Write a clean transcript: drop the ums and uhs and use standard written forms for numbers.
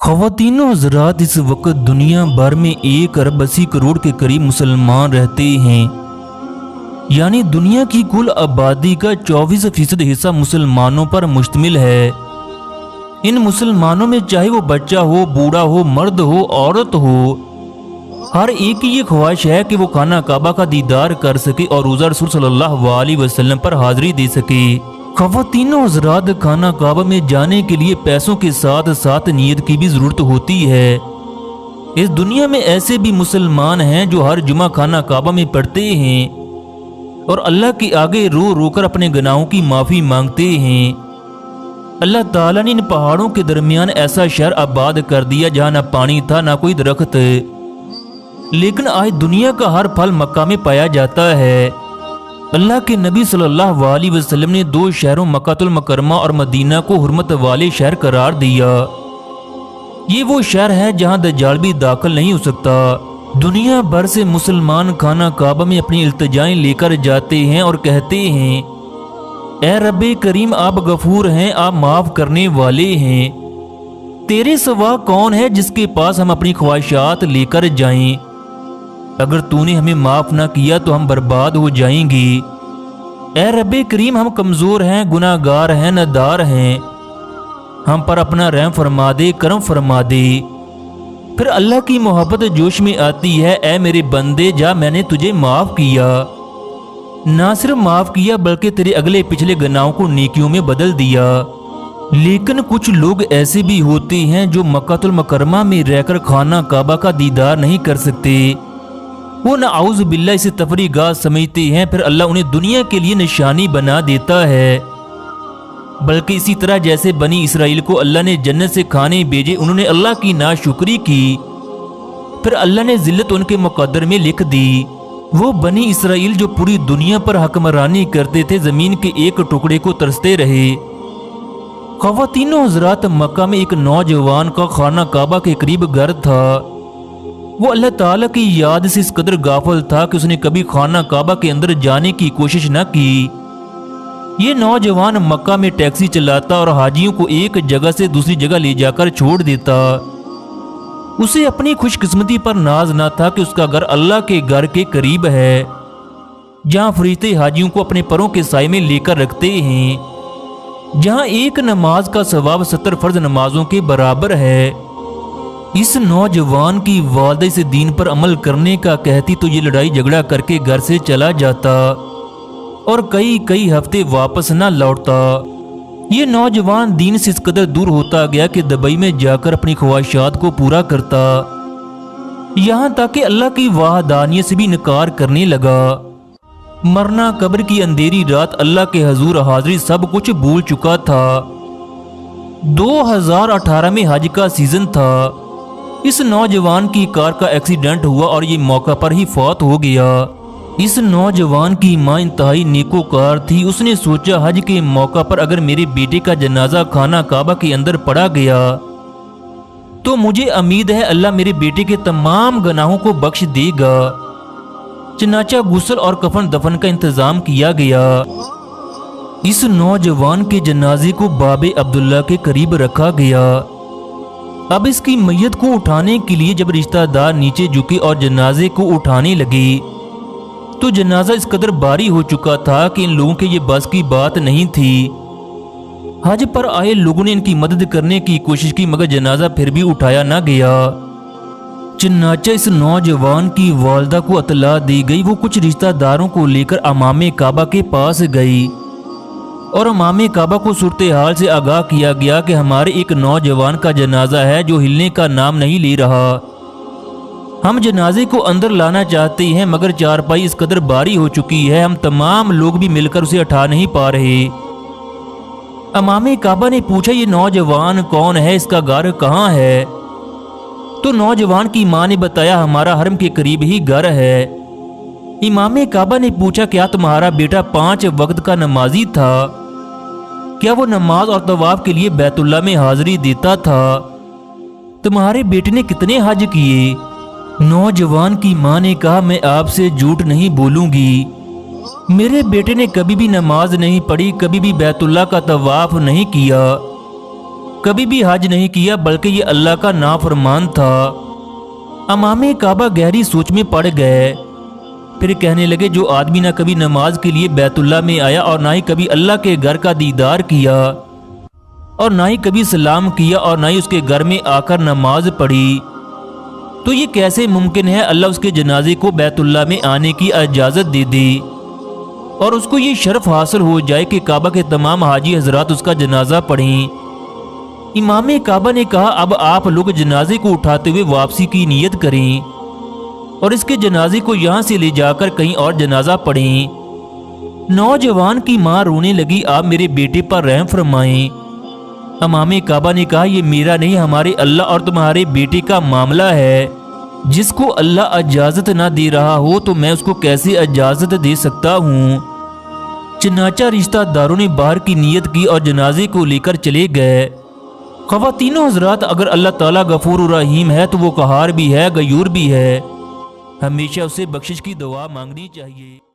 ख़वातीन और हज़रात, इस वक्त दुनिया भर में 1 अरब 80 करोड़ के करीब मुसलमान रहते हैं। यानी दुनिया की कुल आबादी का 24% हिस्सा मुसलमानों पर मुश्तमिल है। इन मुसलमानों में चाहे वो बच्चा हो, बूढ़ा हो, मर्द हो, औरत हो, हर एक की ये ख्वाहिश है कि वो खाना काबा का दीदार कर सके और रोज़ा रसूल सल्लल्लाहु अलैहि वसल्लम पर हाज़िरी दे सके। ख़वातीन और हज़रात, खाना काबा में जाने के लिए पैसों के साथ साथ नीयत की भी ज़रूरत होती है। इस दुनिया में ऐसे भी मुसलमान हैं जो हर जुमा खाना काबा में पढ़ते हैं और अल्लाह के आगे रो रो कर अपने गुनाहों की माफ़ी मांगते हैं। अल्लाह ताला ने इन पहाड़ों के दरमियान ऐसा शहर आबाद कर दिया जहाँ ना पानी था ना कोई दरख्त, लेकिन आज दुनिया का हर फल मक्का में पाया जाता है। अल्लाह के नबी सल्लल्लाहु अलैहि वसल्लम ने 2 शहरों मक्कातुल मुकर्रमा और मदीना को हुर्मत वाले शहर करार दिया। ये वो शहर है जहाँ दज्जाल भी दाखिल नहीं हो सकता। दुनिया भर से मुसलमान खाना काबा में अपनी इल्तिजाएं लेकर जाते हैं और कहते हैं, ए रब्बे करीम, आप गफूर हैं, आप माफ़ करने वाले हैं। तेरे सिवा कौन है जिसके पास हम अपनी ख्वाहिशात लेकर जाएं? अगर तूने हमें माफ़ ना किया तो हम बर्बाद हो जाएंगे। ए रब्बे करीम, हम कमज़ोर हैं, गुनाहगार हैं, नदार हैं, हम पर अपना रहम फरमा दे, करम फरमा दे। फिर अल्लाह की मोहब्बत जोश में आती है, ए मेरे बंदे जा, मैंने तुझे माफ़ किया। ना सिर्फ माफ़ किया बल्कि तेरे अगले पिछले गुनाहों को नेकियों में बदल दिया। लेकिन कुछ लोग ऐसे भी होते हैं जो मक्कातुल मुकर्रमा में रहकर खाना काबा का दीदार नहीं कर सकते। वो नाउज़ बिल्लाह इसे तफरी गाह समझते हैं, फिर अल्लाह उन्हें दुनिया के लिए निशानी बना देता है। बल्कि इसी तरह जैसे बनी इसराइल को अल्लाह ने जन्नत से खाने भेजे, उन्होंने अल्लाह की नाशुक्री की, फिर अल्लाह ने जिल्लत उनके मुकद्दर में लिख दी। वो बनी इसराइल जो पूरी दुनिया पर हुक्मरानी करते थे, ज़मीन के एक टुकड़े को तरसते रहे। ख़वातीन और हज़रात, मक्का में एक नौजवान का खाना काबा के करीब घर था। वो अल्लाह ताला की याद से इस कदर गाफिल था कि उसने कभी खाना काबा के अंदर जाने की कोशिश न की। ये नौजवान मक्का में टैक्सी चलाता और हाजियों को एक जगह से दूसरी जगह ले जाकर छोड़ देता। उसे अपनी खुशकिस्मती पर नाज ना था कि उसका घर अल्लाह के घर के करीब है, जहाँ फरिश्ते हाजियों को अपने परों के साए में लेकर रखते हैं, जहाँ एक नमाज का सवाब 70 फर्ज नमाजों के बराबर है। इस नौजवान की वालिदा इस दीन पर अमल करने का कहती तो ये लड़ाई झगड़ा करके घर से चला जाता और कई कई हफ्ते वापस ना लौटता। ये नौजवान दीन से इस कदर दूर होता गया कि दुबई में जाकर अपनी ख्वाहिशात को पूरा करता, यहाँ तक कि अल्लाह की वहदानियत से भी इनकार करने लगा। मरना, कब्र की अंधेरी रात, अल्लाह के हजूर हाजिरी, सब कुछ भूल चुका था। 2018 में हज का सीजन था। इस नौजवान की कार का एक्सीडेंट हुआ और ये मौका पर ही फौत हो गया। इस नौजवान की मां इंतहाई नेकोकार थी। उसने सोचा, हज के मौका पर अगर मेरे बेटे का जनाजा खाना काबा के अंदर पड़ा गया तो मुझे उम्मीद है अल्लाह मेरे बेटे के तमाम गुनाहों को बख्श देगा। चनाचा गुस्ल और कफन दफन का इंतजाम किया गया। इस नौजवान के जनाजे को बाबे अब्दुल्ला के करीब रखा गया। अब इसकी मैयत को उठाने के लिए जब रिश्तेदार नीचे झुके और जनाजे को उठाने लगे तो जनाजा इस कदर भारी हो चुका था कि इन लोगों के ये बस की बात नहीं थी। हज पर आए लोगों ने इनकी मदद करने की कोशिश की, मगर जनाजा फिर भी उठाया ना गया। चनाचा इस नौजवान की वालिदा को इत्तला दी गई। वो कुछ रिश्तेदारों को लेकर अमामे काबा के पास गई और इमाम काबा को सूरत हाल से आगाह किया गया कि हमारे एक नौजवान का जनाजा है जो हिलने का नाम नहीं ले रहा। हम जनाजे को अंदर लाना चाहते हैं मगर चारपाई इस कदर भारी हो चुकी है, हम तमाम लोग भी मिलकर उसे उठा नहीं पा रहे। इमाम काबा ने पूछा, ये नौजवान कौन है, इसका घर कहाँ है? तो नौजवान की माँ ने बताया, हमारा हरम के करीब ही घर है। इमाम काबा ने पूछा, क्या तुम्हारा बेटा 5 वक्त का नमाजी था? क्या वो नमाज और तवाफ के लिए बैतुल्ला में हाजिरी देता था? तुम्हारे बेटे ने कितने हज किए? नौजवान की मां ने कहा, मैं आपसे झूठ नहीं बोलूंगी, मेरे बेटे ने कभी भी नमाज नहीं पढ़ी, कभी भी बैतुल्ला का तवाफ नहीं किया। کبھی بھی حج نہیں کیا بلکہ یہ اللہ کا نافرمان تھا۔ امام کعبہ گہری سوچ میں پڑ گئے، پھر کہنے لگے جو آدمی نہ کبھی نماز کے لیے بیت اللہ میں آیا اور نہ ہی کبھی اللہ کے گھر کا دیدار کیا اور نہ ہی کبھی سلام کیا اور نہ ہی اس کے گھر میں آ کر نماز پڑھی، تو یہ کیسے ممکن ہے اللہ اس کے جنازے کو بیت اللہ میں آنے کی اجازت دے دے اور اس کو یہ شرف حاصل ہو جائے کہ کعبہ کے تمام حاجی حضرات اس کا جنازہ پڑھیں۔ امام کعبہ نے کہا اب آپ لوگ جنازے کو اٹھاتے ہوئے واپسی کی نیت کریں اور اس کے جنازے کو یہاں سے لے جا کر کہیں اور جنازہ پڑھیں۔ نوجوان کی ماں رونے لگی، آپ میرے بیٹے پر رحم فرمائیں۔ امام کعبہ نے کہا یہ میرا نہیں ہمارے اللہ اور تمہارے بیٹے کا معاملہ ہے، جس کو اللہ اجازت نہ دے رہا ہو تو میں اس کو کیسے اجازت دے سکتا ہوں۔ چنانچہ رشتہ داروں نے باہر کی نیت کی اور جنازے کو لے کر چلے گئے۔ خواتین و حضرات، اگر اللہ تعالیٰ غفور و رحیم ہے تو وہ قہار بھی ہے، غیور بھی ہے، ہمیشہ اسے بخشش کی دعا مانگنی چاہیے۔